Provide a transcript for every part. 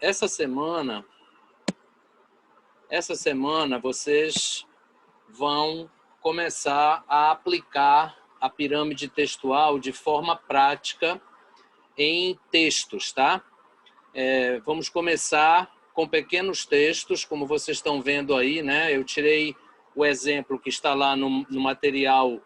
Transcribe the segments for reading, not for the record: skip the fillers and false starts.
essa semana vocês vão começar a aplicar a pirâmide textual de forma prática em textos, tá? Vamos começar com pequenos textos, como vocês estão vendo aí, né? Eu tirei o exemplo que está lá no material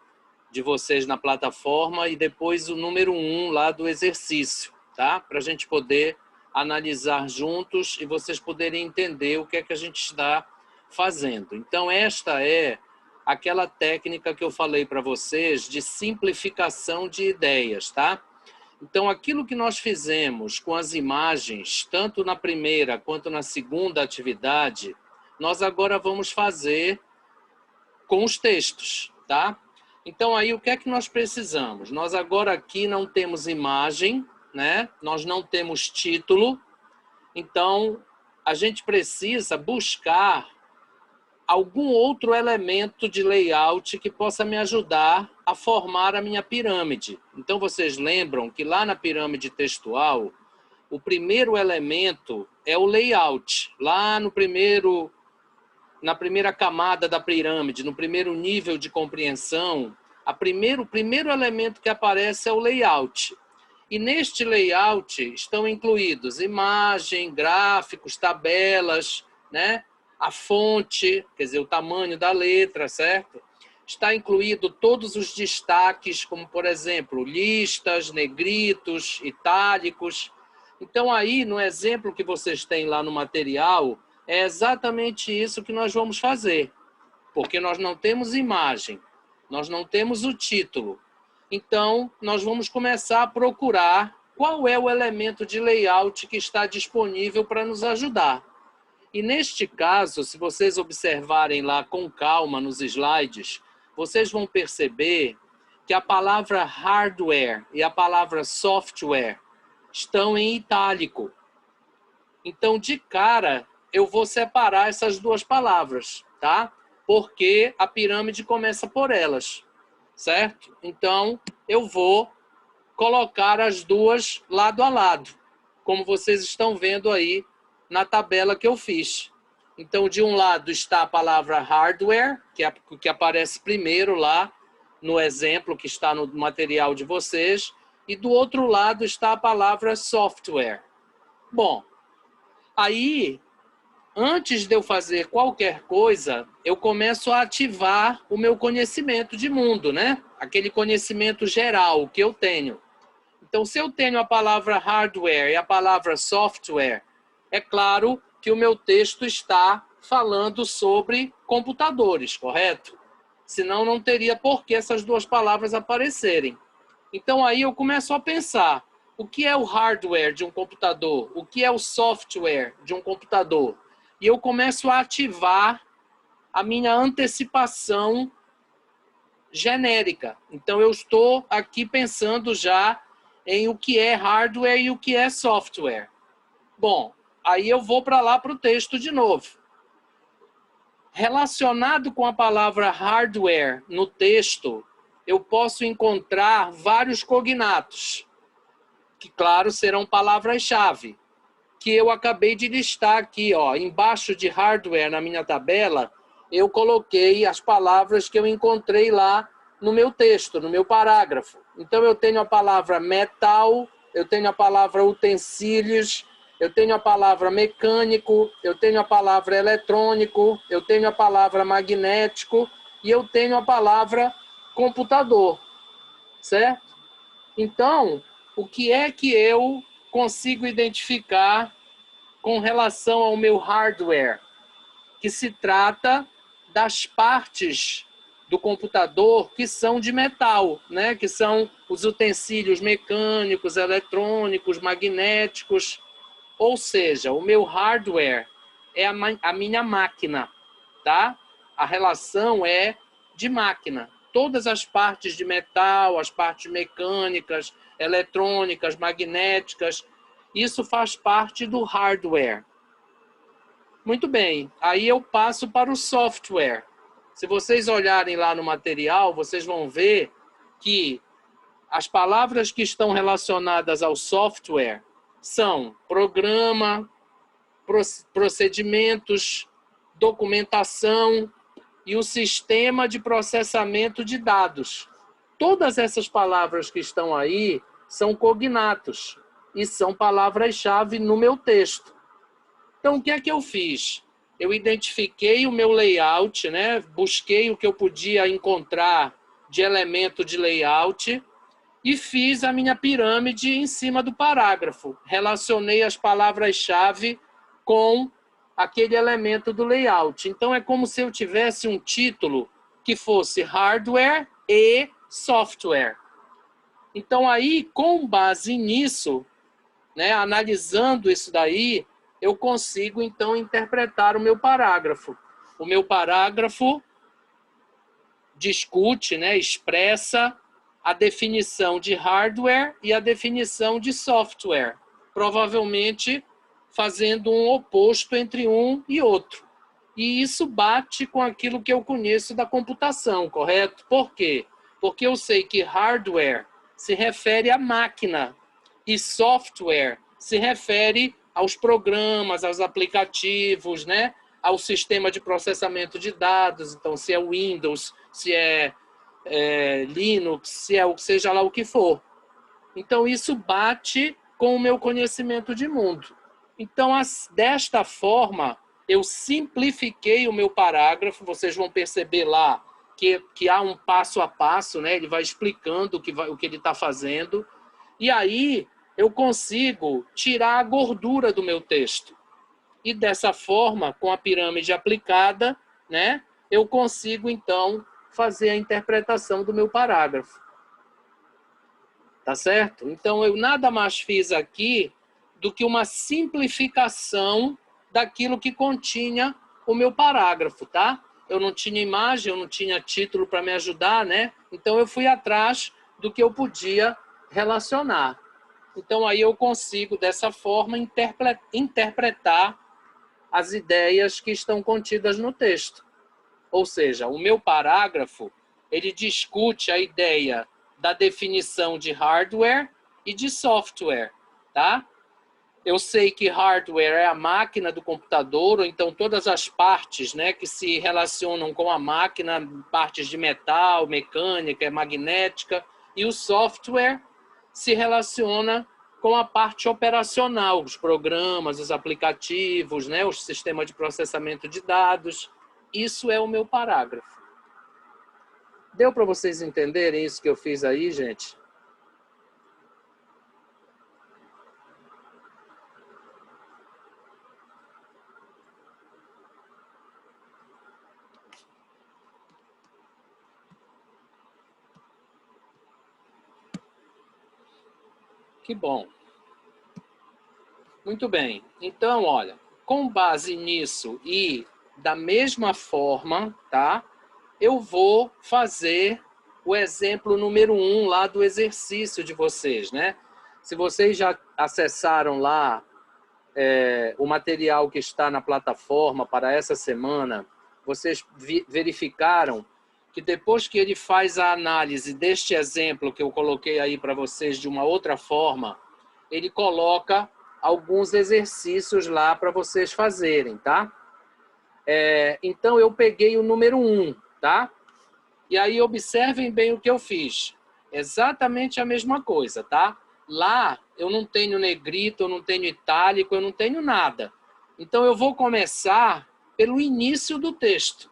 de vocês na plataforma e depois o número 1 lá do exercício, tá? Para a gente poder analisar juntos e vocês poderem entender o que é que a gente está fazendo. Então, esta é aquela técnica que eu falei para vocês de simplificação de ideias, tá? Então, aquilo que nós fizemos com as imagens, tanto na primeira quanto na segunda atividade, nós agora vamos fazer com os textos, tá? Então, aí, o que é que nós precisamos? Nós agora aqui não temos imagem, né? Nós não temos título. Então, a gente precisa buscar algum outro elemento de layout que possa me ajudar a formar a minha pirâmide. Então, vocês lembram que lá na pirâmide textual, o primeiro elemento é o layout. Lá no na primeira camada da pirâmide, no primeiro nível de compreensão, o primeiro elemento que aparece é o layout. E neste layout estão incluídos imagem, gráficos, tabelas, né? A fonte, quer dizer, o tamanho da letra, certo? Está incluído todos os destaques, como, por exemplo, listas, negritos, itálicos. Então, aí, no exemplo que vocês têm lá no material, é exatamente isso que nós vamos fazer. Porque nós não temos imagem, nós não temos o título. Então, nós vamos começar a procurar qual é o elemento de layout que está disponível para nos ajudar. E neste caso, se vocês observarem lá com calma nos slides, vocês vão perceber que a palavra hardware e a palavra software estão em itálico. Então, de cara, eu vou separar essas duas palavras, tá? Porque a pirâmide começa por elas, certo? Então, eu vou colocar as duas lado a lado, como vocês estão vendo aí na tabela que eu fiz. Então, de um lado está a palavra hardware, que aparece primeiro lá no exemplo que está no material de vocês, e do outro lado está a palavra software. Bom, aí, antes de eu fazer qualquer coisa, eu começo a ativar o meu conhecimento de mundo, né? Aquele conhecimento geral que eu tenho. Então, se eu tenho a palavra hardware e a palavra software, é claro que o meu texto está falando sobre computadores, correto? Senão não teria por que essas duas palavras aparecerem. Então, aí eu começo a pensar, o que é o hardware de um computador? O que é o software de um computador? E eu começo a ativar a minha antecipação genérica. Então, eu estou aqui pensando já em o que é hardware e o que é software. Bom, aí eu vou para lá para o texto de novo. Relacionado com a palavra hardware no texto, eu posso encontrar vários cognatos, que, claro, serão palavras-chave, que eu acabei de listar aqui, ó, embaixo de hardware na minha tabela, eu coloquei as palavras que eu encontrei lá no meu texto, no meu parágrafo. Então, eu tenho a palavra metal, eu tenho a palavra utensílios, eu tenho a palavra mecânico, eu tenho a palavra eletrônico, eu tenho a palavra magnético e eu tenho a palavra computador, certo? Então, o que é que eu consigo identificar com relação ao meu hardware? Que se trata das partes do computador que são de metal, né? Que são os utensílios mecânicos, eletrônicos, magnéticos. Ou seja, o meu hardware é a minha máquina, tá? A relação é de máquina. Todas as partes de metal, as partes mecânicas, eletrônicas, magnéticas, isso faz parte do hardware. Muito bem, aí eu passo para o software. Se vocês olharem lá no material, vocês vão ver que as palavras que estão relacionadas ao software são programa, procedimentos, documentação e o sistema de processamento de dados. Todas essas palavras que estão aí são cognatos e são palavras-chave no meu texto. Então, o que é que eu fiz? Eu identifiquei o meu layout, né? Busquei o que eu podia encontrar de elemento de layout e fiz a minha pirâmide em cima do parágrafo. Relacionei as palavras-chave com aquele elemento do layout. Então, é como se eu tivesse um título que fosse hardware e software. Então, aí, com base nisso, né, analisando isso daí, eu consigo, então, interpretar o meu parágrafo. O meu parágrafo discute, né, expressa a definição de hardware e a definição de software, provavelmente fazendo um oposto entre um e outro. E isso bate com aquilo que eu conheço da computação, correto? Por quê? Porque eu sei que hardware se refere à máquina e software se refere aos programas, aos aplicativos, né? Ao sistema de processamento de dados. Então, se é Windows, se é Linux, se é seja lá o que for. Então, isso bate com o meu conhecimento de mundo. Então, desta forma, eu simplifiquei o meu parágrafo. Vocês vão perceber lá que há um passo a passo, né? Ele vai explicando o que ele está fazendo. E aí, eu consigo tirar a gordura do meu texto. E dessa forma, com a pirâmide aplicada, né, eu consigo, então, fazer a interpretação do meu parágrafo. Tá certo? Então, eu nada mais fiz aqui do que uma simplificação daquilo que continha o meu parágrafo, tá? Eu não tinha imagem, eu não tinha título para me ajudar, né? Então, eu fui atrás do que eu podia relacionar. Então, aí eu consigo, dessa forma, interpretar as ideias que estão contidas no texto. Ou seja, o meu parágrafo, ele discute a ideia da definição de hardware e de software, tá? Eu sei que hardware é a máquina do computador, ou então todas as partes, né, que se relacionam com a máquina, partes de metal, mecânica, magnética, e o software se relaciona com a parte operacional, os programas, os aplicativos, né, o sistema de processamento de dados. Isso é o meu parágrafo. Deu para vocês entenderem isso que eu fiz aí, gente? Que bom. Muito bem. Então, olha, com base nisso e da mesma forma, tá? Eu vou fazer o exemplo número 1 lá do exercício de vocês, né? Se vocês já acessaram lá o material que está na plataforma para essa semana, vocês verificaram que depois que ele faz a análise deste exemplo que eu coloquei aí para vocês de uma outra forma, ele coloca alguns exercícios lá para vocês fazerem, tá? Então, eu peguei o número 1, tá? E aí, observem bem o que eu fiz. Exatamente a mesma coisa, tá? Lá, eu não tenho negrito, eu não tenho itálico, eu não tenho nada. Então, eu vou começar pelo início do texto,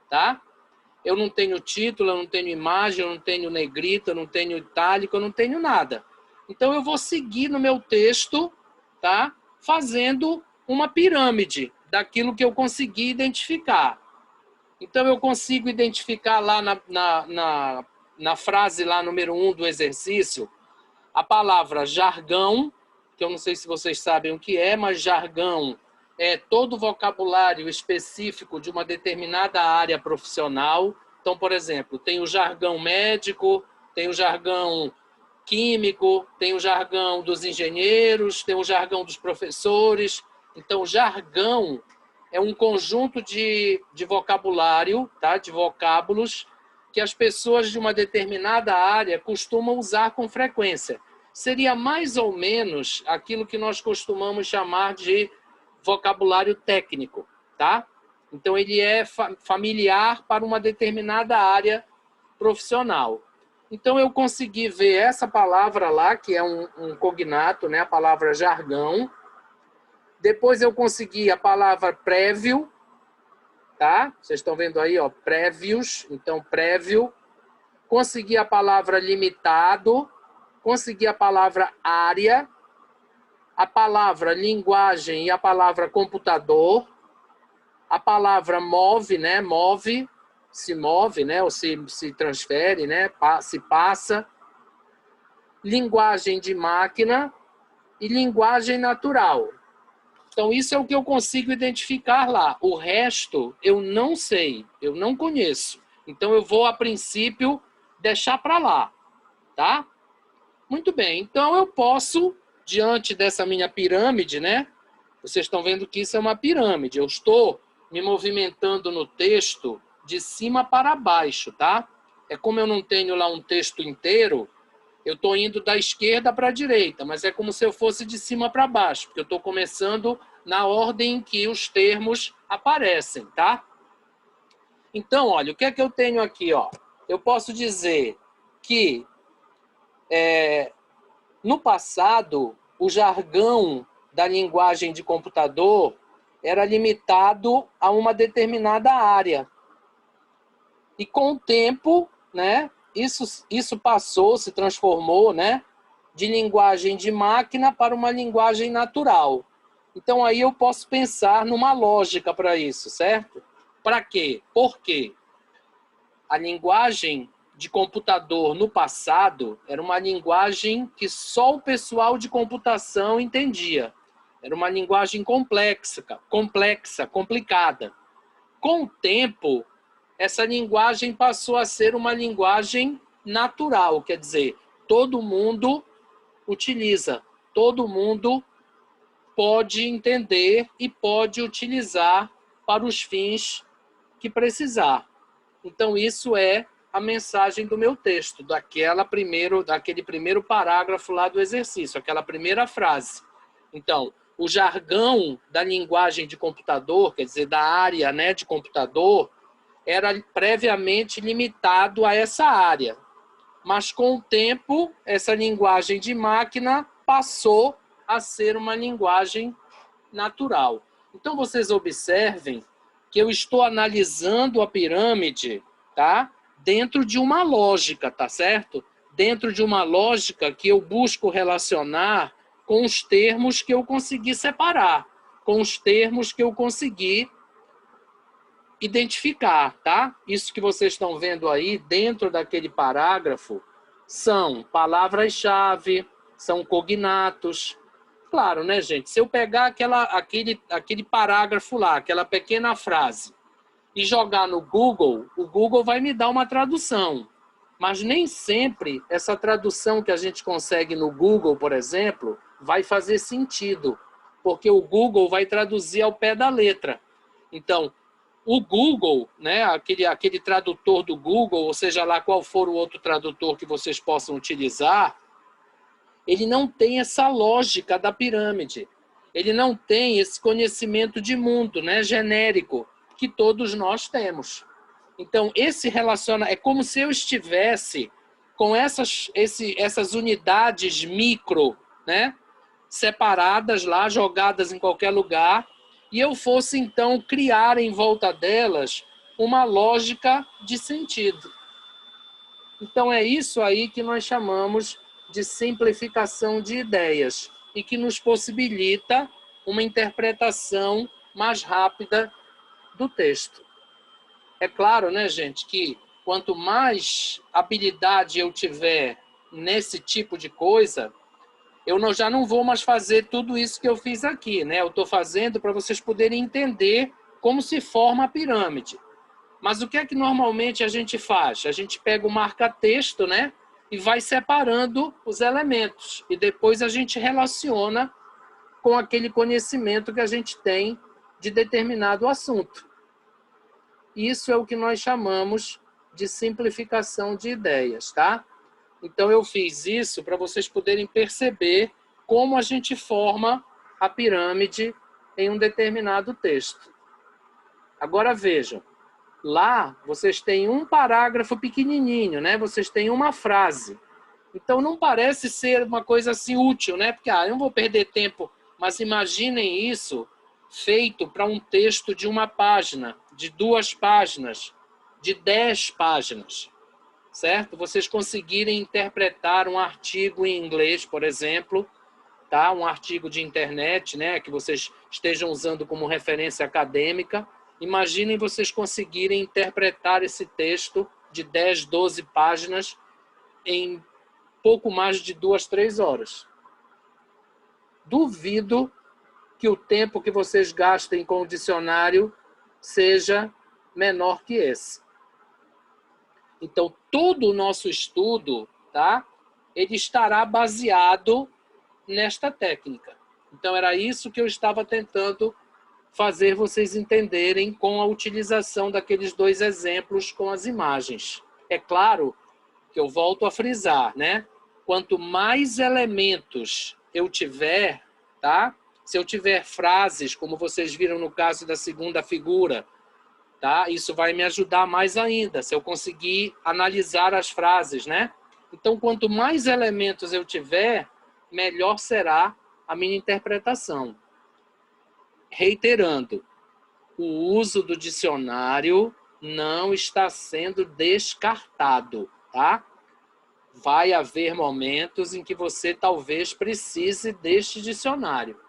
tá? Eu não tenho título, eu não tenho imagem, eu não tenho negrito, eu não tenho itálico, eu não tenho nada. Então, eu vou seguir no meu texto, tá? Fazendo uma pirâmide daquilo que eu consegui identificar. Então, eu consigo identificar lá na frase lá número 1 do exercício, a palavra jargão, que eu não sei se vocês sabem o que é, mas jargão é todo vocabulário específico de uma determinada área profissional. Então, por exemplo, tem o jargão médico, tem o jargão químico, tem o jargão dos engenheiros, tem o jargão dos professores. Então, jargão é um conjunto de vocabulário, tá? De vocábulos que as pessoas de uma determinada área costumam usar com frequência. Seria mais ou menos aquilo que nós costumamos chamar de vocabulário técnico, tá? Então, ele é familiar para uma determinada área profissional. Então, eu consegui ver essa palavra lá, que é um cognato, né? A palavra jargão. Depois, eu consegui a palavra prévio, tá? Vocês estão vendo aí, ó, prévios. Então, prévio. Consegui a palavra limitado. Consegui a palavra área. A palavra linguagem e a palavra computador. A palavra move, né? Move, se move, né? Ou se transfere, né? Se passa. Linguagem de máquina e linguagem natural. Então, isso é o que eu consigo identificar lá. O resto, eu não sei, eu não conheço. Então, eu vou, a princípio, deixar para lá, tá? Muito bem. Então, eu posso, diante dessa minha pirâmide, né? Vocês estão vendo que isso é uma pirâmide. Eu estou me movimentando no texto de cima para baixo, tá? É como eu não tenho lá um texto inteiro, eu estou indo da esquerda para a direita, mas é como se eu fosse de cima para baixo, porque eu estou começando na ordem em que os termos aparecem, tá? Então, olha, o que é que eu tenho aqui, ó? Eu posso dizer que no passado, o jargão da linguagem de computador era limitado a uma determinada área. E com o tempo, né, isso passou, se transformou, né, de linguagem de máquina para uma linguagem natural. Então aí eu posso pensar numa lógica para isso, certo? Para quê? Por quê? A linguagem de computador no passado era uma linguagem que só o pessoal de computação entendia. Era uma linguagem complexa, complicada. Com o tempo, essa linguagem passou a ser uma linguagem natural, quer dizer, todo mundo utiliza, todo mundo pode entender e pode utilizar para os fins que precisar. Então, isso é a mensagem do meu texto, daquele primeiro parágrafo lá do exercício, aquela primeira frase. Então, o jargão da linguagem de computador, quer dizer, da área, né, de computador, era previamente limitado a essa área. Mas, com o tempo, essa linguagem de máquina passou a ser uma linguagem natural. Então, vocês observem que eu estou analisando a pirâmide, tá? Dentro de uma lógica, tá certo? Dentro de uma lógica que eu busco relacionar com os termos que eu consegui separar, com os termos que eu consegui identificar, tá? Isso que vocês estão vendo aí dentro daquele parágrafo são palavras-chave, são cognatos. Claro, né, gente? Se eu pegar aquele parágrafo lá, aquela pequena frase, e jogar no Google, o Google vai me dar uma tradução. Mas nem sempre essa tradução que a gente consegue no Google, por exemplo, vai fazer sentido, porque o Google vai traduzir ao pé da letra. Então, o Google, né, aquele tradutor do Google, ou seja lá qual for o outro tradutor que vocês possam utilizar, ele não tem essa lógica da pirâmide. Ele não tem esse conhecimento de mundo, né, genérico, que todos nós temos. Então, é como se eu estivesse com essas unidades micro, né, separadas lá, jogadas em qualquer lugar, e eu fosse, então, criar em volta delas uma lógica de sentido. Então, é isso aí que nós chamamos de simplificação de ideias e que nos possibilita uma interpretação mais rápida do texto. É claro, né, gente, que quanto mais habilidade eu tiver nesse tipo de coisa, eu já não vou mais fazer tudo isso que eu fiz aqui, né? Eu estou fazendo para vocês poderem entender como se forma a pirâmide. Mas o que é que normalmente a gente faz? A gente pega o marca-texto, né? E vai separando os elementos. E depois a gente relaciona com aquele conhecimento que a gente tem de determinado assunto. Isso é o que nós chamamos de simplificação de ideias, tá? Então, eu fiz isso para vocês poderem perceber como a gente forma a pirâmide em um determinado texto. Agora vejam, lá vocês têm um parágrafo pequenininho, né? Vocês têm uma frase. Então não parece ser uma coisa assim útil, né? Porque eu não vou perder tempo, mas imaginem isso feito para um texto de uma página, de 2 páginas, de 10 páginas, certo? Vocês conseguirem interpretar um artigo em inglês, por exemplo, tá? Um artigo de internet, né? Que vocês estejam usando como referência acadêmica. Imaginem vocês conseguirem interpretar esse texto de 10, 12 páginas em pouco mais de 2, 3 horas. Duvido que o tempo que vocês gastem com o dicionário seja menor que esse. Então, todo o nosso estudo, tá? Ele estará baseado nesta técnica. Então, era isso que eu estava tentando fazer vocês entenderem com a utilização daqueles 2 exemplos com as imagens. É claro que eu volto a frisar, né? Quanto mais elementos eu tiver, tá? Se eu tiver frases, como vocês viram no caso da segunda figura, tá? Isso vai me ajudar mais ainda, se eu conseguir analisar as frases, né? Então, quanto mais elementos eu tiver, melhor será a minha interpretação. Reiterando, o uso do dicionário não está sendo descartado, tá? Vai haver momentos em que você talvez precise deste dicionário.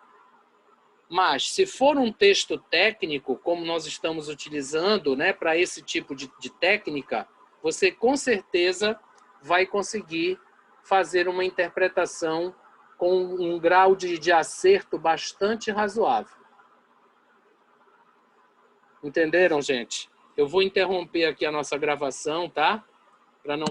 Mas, se for um texto técnico, como nós estamos utilizando, né, para esse tipo de técnica, você com certeza vai conseguir fazer uma interpretação com um grau de acerto bastante razoável. Entenderam, gente? Eu vou interromper aqui a nossa gravação, tá? Para não